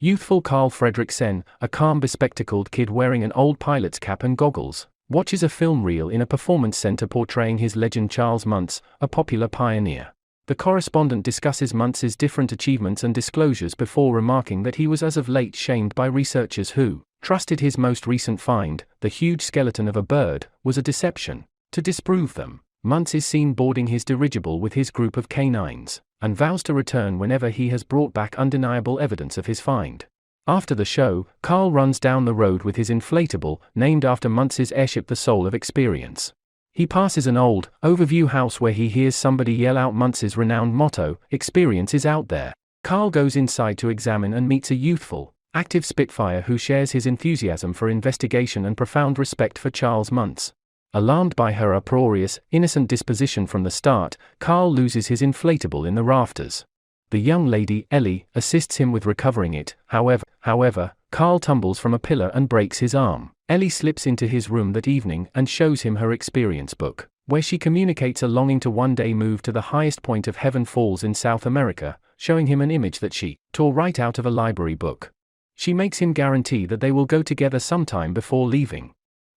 Youthful Carl Fredricksen, a calm bespectacled kid wearing an old pilot's cap and goggles, watches a film reel in a performance center portraying his legend Charles Muntz, a popular pioneer. The correspondent discusses Muntz's different achievements and disclosures before remarking that he was as of late shamed by researchers who trusted his most recent find, the huge skeleton of a bird, was a deception. To disprove them, Muntz is seen boarding his dirigible with his group of canines, and vows to return whenever he has brought back undeniable evidence of his find. After the show, Carl runs down the road with his inflatable, named after Muntz's airship the Soul of Experience. He passes an old, overview house where he hears somebody yell out Muntz's renowned motto, "Experience is out there." Carl goes inside to examine and meets a youthful, active Spitfire who shares his enthusiasm for investigation and profound respect for Charles Muntz. Alarmed by her uproarious, innocent disposition from the start, Carl loses his inflatable in the rafters. The young lady, Ellie, assists him with recovering it. However, Carl tumbles from a pillar and breaks his arm. Ellie slips into his room that evening and shows him her experience book, where she communicates a longing to one day move to the highest point of Heaven Falls in South America, showing him an image that she tore right out of a library book. She makes him guarantee that they will go together sometime before leaving.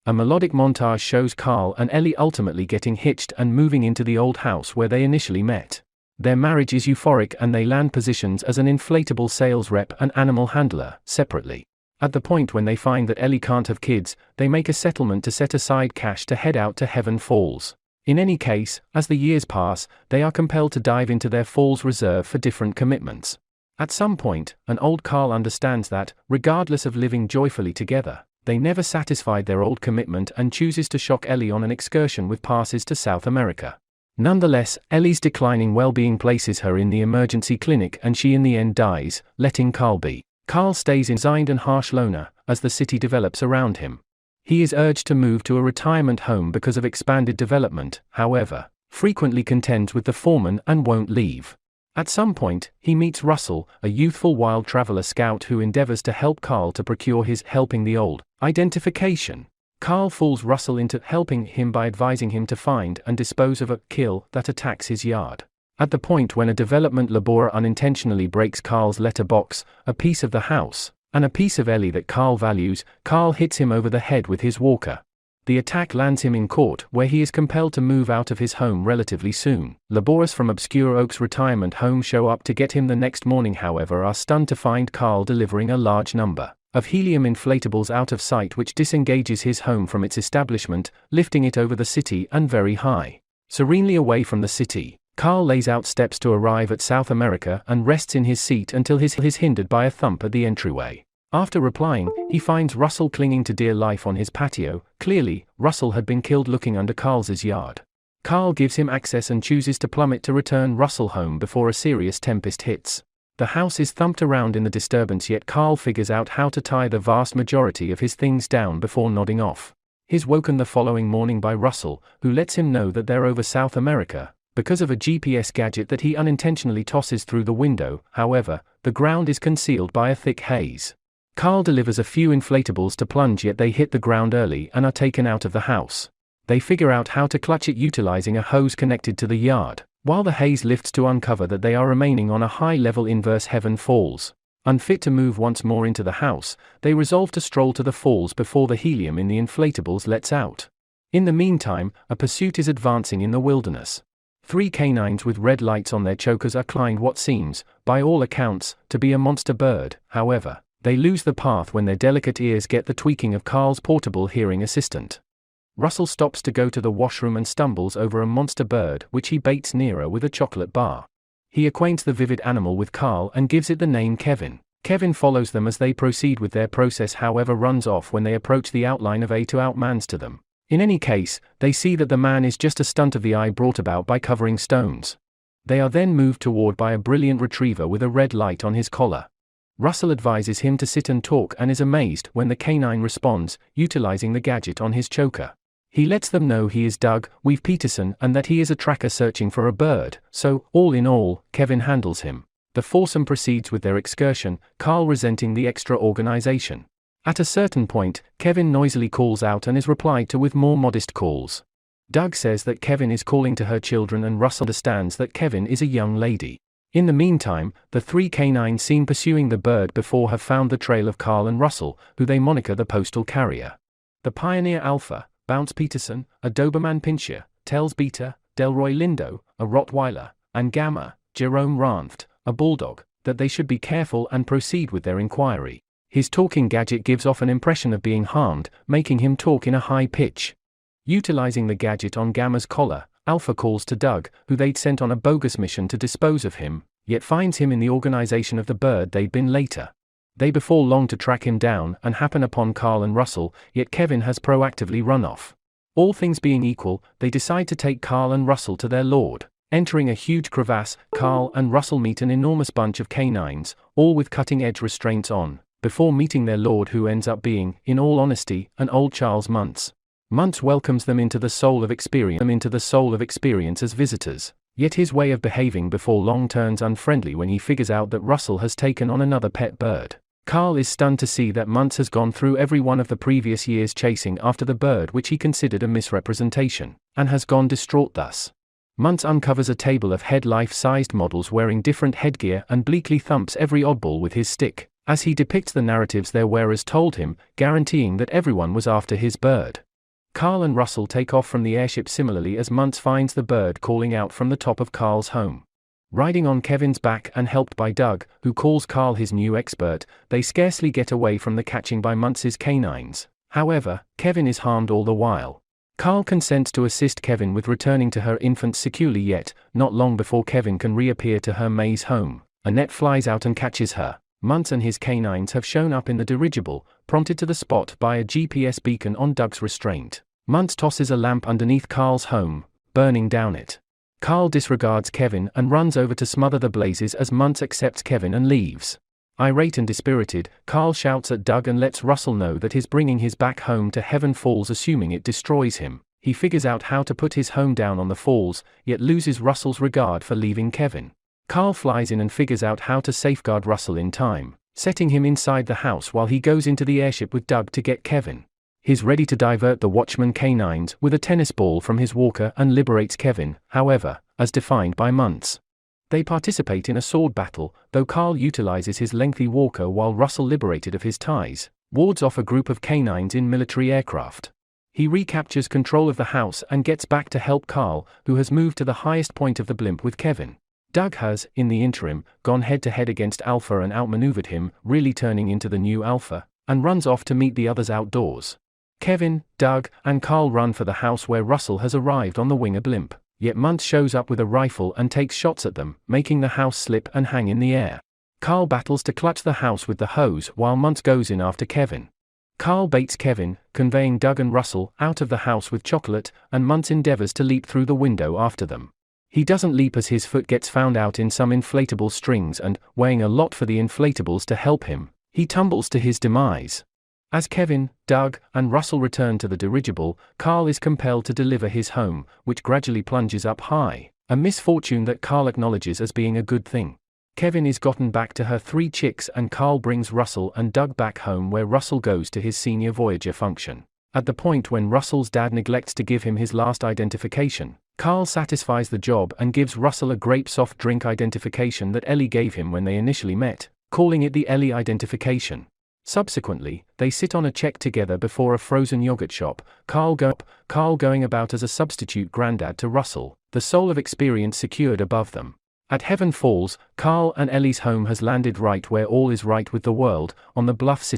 A melodic montage shows Carl and Ellie ultimately getting hitched and moving into the old house where they initially met. Their marriage is euphoric and they land positions as an inflatable sales rep and animal handler, separately. At the point when they find that Ellie can't have kids, they make a settlement to set aside cash to head out to Heaven Falls. In any case, as the years pass, they are compelled to dive into their Falls reserve for different commitments. At some point, an old Carl understands that, regardless of living joyfully together, they never satisfied their old commitment and chooses to shock Ellie on an excursion with passes to South America. Nonetheless, Ellie's declining well-being places her in the emergency clinic and she in the end dies, letting Carl be. Carl stays in a resigned and harsh loner, as the city develops around him. He is urged to move to a retirement home because of expanded development, however, frequently contends with the foreman and won't leave. At some point, he meets Russell, a youthful wild traveler scout who endeavors to help Carl to procure his helping the old identification. Carl fools Russell into helping him by advising him to find and dispose of a kill that attacks his yard. At the point when a development laborer unintentionally breaks Carl's letterbox, a piece of the house, and a piece of Ellie that Carl values, Carl hits him over the head with his walker. The attack lands him in court, where he is compelled to move out of his home relatively soon. Laborers from obscure Oaks retirement home show up to get him the next morning, however are stunned to find Carl delivering a large number of helium inflatables out of sight, which disengages his home from its establishment, lifting it over the city and very high. Serenely away from the city, Carl lays out steps to arrive at South America and rests in his seat until he is hindered by a thump at the entryway. After replying, he finds Russell clinging to dear life on his patio. Clearly, Russell had been killed looking under Carl's yard. Carl gives him access and chooses to plummet to return Russell home before a serious tempest hits. The house is thumped around in the disturbance, yet Carl figures out how to tie the vast majority of his things down before nodding off. He's woken the following morning by Russell, who lets him know that they're over South America, because of a GPS gadget that he unintentionally tosses through the window. However, the ground is concealed by a thick haze. Carl delivers a few inflatables to plunge, yet they hit the ground early and are taken out of the house. They figure out how to clutch it utilizing a hose connected to the yard, while the haze lifts to uncover that they are remaining on a high-level inverse Heaven Falls. Unfit to move once more into the house, they resolve to stroll to the falls before the helium in the inflatables lets out. In the meantime, a pursuit is advancing in the wilderness. 3 canines with red lights on their chokers are climbing what seems, by all accounts, to be a monster bird. However, they lose the path when their delicate ears get the tweaking of Carl's portable hearing assistant. Russell stops to go to the washroom and stumbles over a monster bird which he baits nearer with a chocolate bar. He acquaints the vivid animal with Carl and gives it the name Kevin. Kevin follows them as they proceed with their process, however runs off when they approach the outline of 𝐂𝐫𝐞𝐝 to them. In any case, they see that the man is just a stunt of the eye brought about by covering stones. They are then moved toward by a brilliant retriever with a red light on his collar. Russell advises him to sit and talk and is amazed when the canine responds, utilizing the gadget on his choker. He lets them know he is Doug Peterson and that he is a tracker searching for a bird, so, all in all, Kevin handles him. The foursome proceeds with their excursion, Carl resenting the extra organization. At a certain point, Kevin noisily calls out and is replied to with more modest calls. Doug says that Kevin is calling to her children and Russell understands that Kevin is a young lady. In the meantime, the three canines seen pursuing the bird before have found the trail of Carl and Russell, who they moniker the postal carrier. The pioneer Alpha, Bounce Peterson, a Doberman Pinscher, tells Beta, Delroy Lindo, a Rottweiler, and Gamma, Jerome Ranft, a Bulldog, that they should be careful and proceed with their inquiry. His talking gadget gives off an impression of being harmed, making him talk in a high pitch. Utilizing the gadget on Gamma's collar, Alpha calls to Doug, who they'd sent on a bogus mission to dispose of him, yet finds him in the organization of the bird they'd been later. They before long to track him down and happen upon Carl and Russell, yet Kevin has proactively run off. All things being equal, they decide to take Carl and Russell to their lord. Entering a huge crevasse, Carl and Russell meet an enormous bunch of canines, all with cutting-edge restraints on, before meeting their lord, who ends up being, in all honesty, an old Charles Muntz. Muntz welcomes them into the soul of experience as visitors, yet his way of behaving before long turns unfriendly when he figures out that Russell has taken on another pet bird. Carl is stunned to see that Muntz has gone through every one of the previous years chasing after the bird which he considered a misrepresentation, and has gone distraught thus. Muntz uncovers a table of head life-sized models wearing different headgear and bleakly thumps every oddball with his stick, as he depicts the narratives their wearers told him, guaranteeing that everyone was after his bird. Carl and Russell take off from the airship similarly as Muntz finds the bird calling out from the top of Carl's home. Riding on Kevin's back and helped by Doug, who calls Carl his new expert, they scarcely get away from the catching by Muntz's canines. However, Kevin is harmed all the while. Carl consents to assist Kevin with returning to her infant securely, yet, not long before Kevin can reappear to her maze home, a net flies out and catches her. Muntz and his canines have shown up in the dirigible, prompted to the spot by a GPS beacon on Doug's restraint. Muntz tosses a lamp underneath Carl's home, burning down it. Carl disregards Kevin and runs over to smother the blazes as Muntz accepts Kevin and leaves. Irate and dispirited, Carl shouts at Doug and lets Russell know that his bringing his back home to Heaven Falls, assuming it destroys him. He figures out how to put his home down on the falls, yet loses Russell's regard for leaving Kevin. Carl flies in and figures out how to safeguard Russell in time, setting him inside the house while he goes into the airship with Doug to get Kevin. He's ready to divert the Watchman canines with a tennis ball from his walker and liberates Kevin, however, as defined by Muntz. They participate in a sword battle, though Carl utilizes his lengthy walker while Russell, liberated of his ties, wards off a group of canines in military aircraft. He recaptures control of the house and gets back to help Carl, who has moved to the highest point of the blimp with Kevin. Doug has, in the interim, gone head-to-head against Alpha and outmaneuvered him, really turning into the new Alpha, and runs off to meet the others outdoors. Kevin, Doug, and Carl run for the house where Russell has arrived on the Winger blimp, yet Muntz shows up with a rifle and takes shots at them, making the house slip and hang in the air. Carl battles to clutch the house with the hose while Muntz goes in after Kevin. Carl baits Kevin, conveying Doug and Russell out of the house with chocolate, and Muntz endeavors to leap through the window after them. He doesn't leap as his foot gets found out in some inflatable strings and, weighing a lot for the inflatables to help him, he tumbles to his demise. As Kevin, Doug, and Russell return to the dirigible, Carl is compelled to deliver his home, which gradually plunges up high, a misfortune that Carl acknowledges as being a good thing. Kevin is gotten back to her 3 chicks and Carl brings Russell and Doug back home, where Russell goes to his senior Voyager function. At the point when Russell's dad neglects to give him his last identification, Carl satisfies the job and gives Russell a grape soft drink identification that Ellie gave him when they initially met, calling it the Ellie identification. Subsequently, they sit on a check together before a frozen yogurt shop, Carl going about as a substitute granddad to Russell, the soul of experience secured above them. At Heaven Falls, Carl and Ellie's home has landed right where all is right with the world, on the bluff city.